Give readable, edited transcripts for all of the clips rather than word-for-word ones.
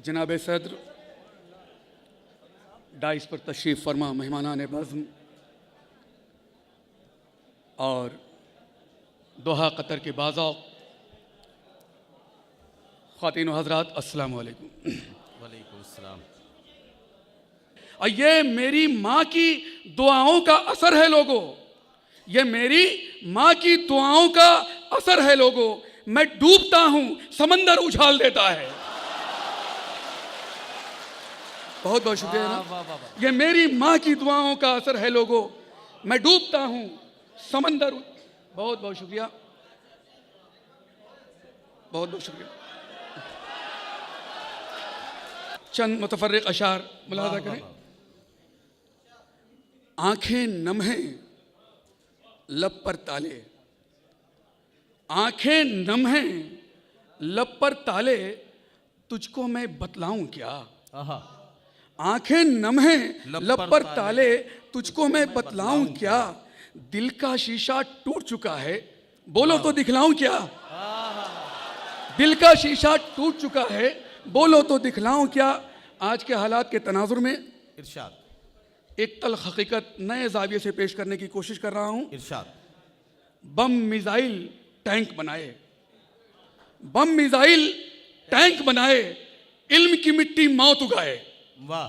जनाब सदर डाइस पर तशरीफ़ फरमा मेहमानान बज़्म और दोहा कतर के बाज़ाक़ ख़वातीन व हज़रात अस्सलामु अलैकुम। वालेकुम अस्सलाम। और ये मेरी माँ की दुआओं का असर है लोगों, ये मेरी माँ की दुआओं का असर है लोगों। मैं डूबता हूँ समंदर उछाल देता है। बहुत बहुत शुक्रिया ना। ये मेरी माँ की दुआओं का असर है लोगों, मैं डूबता हूँ समंदर। बहुत बहुत शुक्रिया, बहुत बहुत शुक्रिया। चंद मुतफर्रिक अशार मुलाहज़ा करें। आंखें नम हैं लब पर ताले, आंखें नम हैं लब पर ताले, तुझको मैं बतलाऊं क्या। आंखें नम हैं लब पर ताले, तुझको मैं बतलाऊं क्या। दिल का शीशा टूट चुका है, बोलो तो दिखलाऊं क्या। दिल का शीशा टूट चुका है, बोलो तो दिखलाऊं क्या। आज के हालात के तनाजुर में इरशाद एक तल्ख हकीकत नए जाविये से पेश करने की कोशिश कर रहा हूं। इरशाद। बम मिसाइल टैंक बनाए, बम मिसाइल टैंक बनाए, इल्म की मिट्टी मौत उगाए। वाह।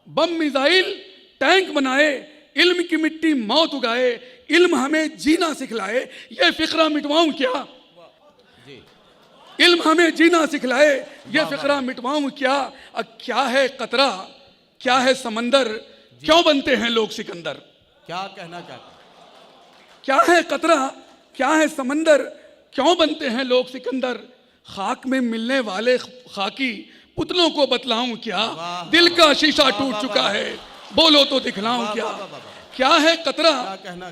बम मिसाइल टैंक बनाए, इल्म की मिट्टी मौत उगाए। इल्म हमें जीना सिखलाए, ये फिक्रा मिटवाऊं क्या। जी। इल्म हमें जीना सिखलाए, ये फिक्रा मिटवाऊं क्या। अब क्या है कतरा, क्या है समंदर, क्यों बनते हैं लोग सिकंदर। क्या कहना चाहते क्या है कतरा, क्या है समंदर, क्यों बनते हैं लोग सिकंदर। खाक में मिलने वाले खाकी पुतलों को बतलाऊं क्या। दिल का शीशा टूट चुका है, बोलो तो दिखलाऊं क्या। क्या है कतरा,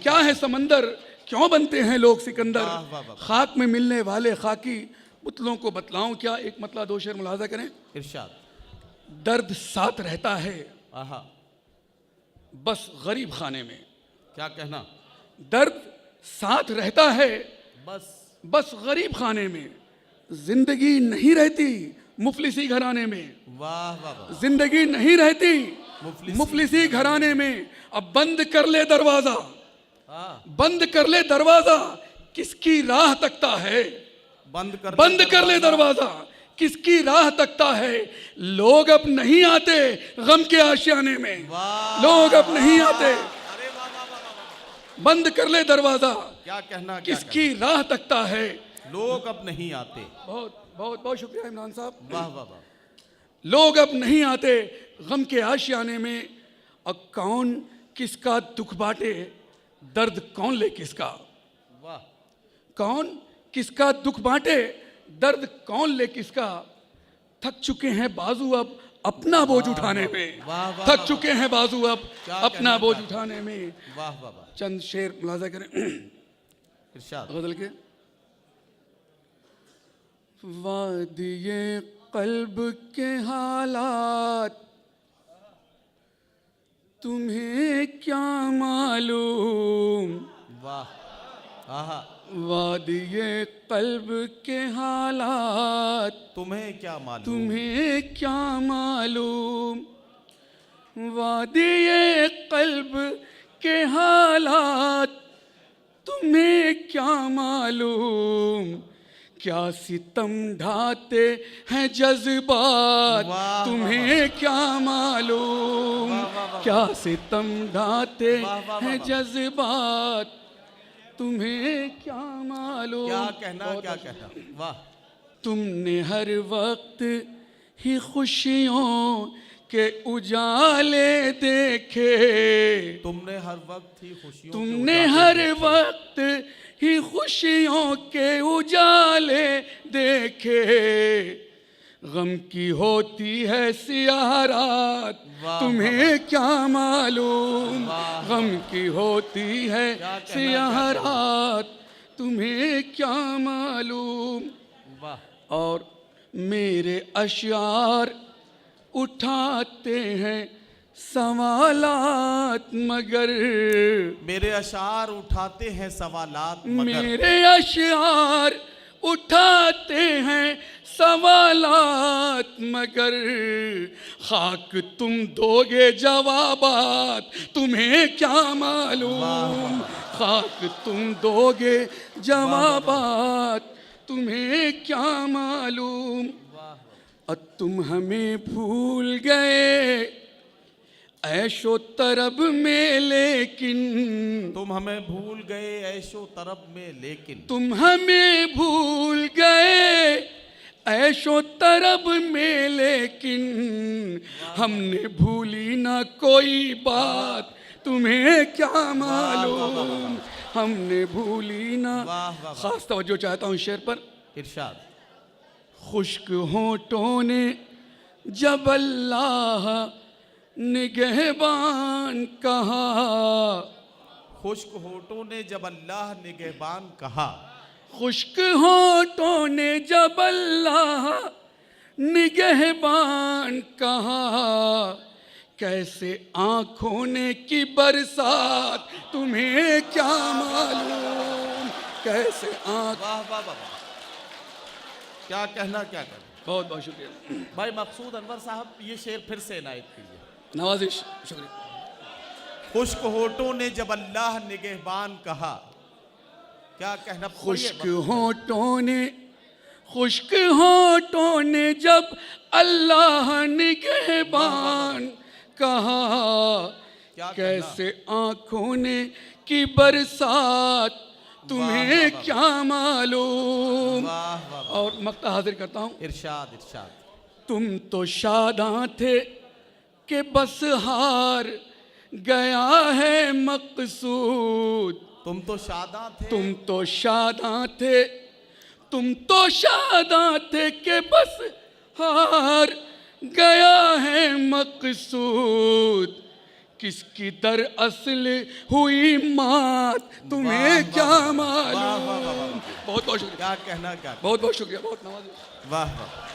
क्या है समंदर, क्यों बनते हैं लोग सिकंदर। खाक में मिलने वाले खाकी पुतलों को बतलाऊं क्या। एक मतला दो शेर मुलाहज़ा करें। इरशाद। दर्द साथ रहता है आहा। बस गरीब खाने में। क्या कहना। दर्द साथ रहता है बस गरीब खाने में। जिंदगी नहीं रहती मुफलिसी घराने में। वाह वाह वाह। जिंदगी नहीं रहती मुफलिसी घराने में। अब बंद कर ले दरवाजा, बंद कर ले दरवाजा, किसकी राह तकता है। बंद कर ले दरवाजा, किसकी राह तकता है। लोग अब नहीं आते गम के आशियाने में, लोग अब नहीं आते। बंद कर ले दरवाजा, क्या कहना। किसकी राह तकता है। लोग अब नहीं आते। बहुत बहुत बहुत शुक्रिया इमरान साहब। वाह वाह वाह। लोग अब नहीं आते गम के आशियाने में। अब कौन किसका दुख बांटे, दर्द कौन ले किसका। वाह। कौन किसका दुख बांटे, दर्द कौन ले किसका। थक चुके हैं बाजू अब अपना बोझ उठाने में। थक चुके हैं बाजू अब अपना बोझ उठाने में। वाह वाह वाह। चंद शेर मुलाजा करें इरशाद। गजल के। वादिये कल्ब के हालात तुम्हें क्या मालूम। वाह। आहा। वादिये कल्ब के हालात तुम्हें क्या मालूम। तुम्हें क्या मालूम। वादिये कल्ब के हालात तुम्हें क्या मालूम। क्या सितम ढाते हैं जज्बात तुम्हें क्या मालूम। क्या सितम ढाते हैं जज्बात तुम्हें क्या मालूम। क्या कहना। क्या कहना। वाह। तुमने हर वक्त ही खुशियों के उजाले देखे। तुमने हर वक्त ही खुशियों तुमने हर वक्त ही खुशियों के उजाले देखे। गम की होती है सियाह रात तुम्हें क्या मालूम। गम की होती है सियाह रात तुम्हें क्या मालूम। और मेरे अश्यार उठाते हैं सवालात मगर। मेरे अशार उठाते हैं सवालात मगर। मेरे अश्यार उठाते हैं सवालात, मगर खाक तुम दोगे जवाबात, तुम्हें क्या मालूम। खाक तुम दोगे जवाबात, तुम्हें क्या मालूम। और तुम हमें भूल गए ऐशो तरब में लेकिन, तुम हमें भूल गए ऐशो तरब में लेकिन, तुम हमें भूल गए ऐशो तरब में लेकिन, हमने भूली ना कोई बात, तुम्हें क्या मालूम। हमने भूली ना। खास तवज्जो चाहता हूँ शेर पर। इरशाद। खुश्क होठों ने जब अल्लाह निगहबान कहा, खुश्क होठों ने जब अल्लाह निगहबान कहा, खुश्क होठों ने जब अल्लाह निगहबान कहा, कैसे आंखों ने की बरसात, तुम्हें क्या मालूम। कैसे आंख। वाह वाह वाह, क्या कहना क्या कहना। बहुत बहुत शुक्रिया भाई मकसूद अनवर साहब, ये शेर फिर से इनायत कीजिए। नवाजिश, शुक्रिया। खुश्क होठों ने जब अल्लाह निगहबान कहा, क्या कहना। खुश्क होठों ने, खुश्क होठों ने जब अल्लाह निगहबान कहा, कैसे आंखों ने की बरसात, तुम्हें क्या मालूम। और मक्ता हाजिर करता हूँ। इरशाद इरशाद। तुम तो शादां थे कि बस हार गया है मकसूद। तुम तो शादा थे, तुम तो शादां थे, तुम तो शादां थे कि बस हार गया है मकसूद। किसकी दर असल हुई मात, तुम्हें क्या मालूम। बहुत बहुत शुक्रिया। क्या कहना क्या। बहुत बहुत शुक्रिया। बहुत नवाज़। वाह वाह।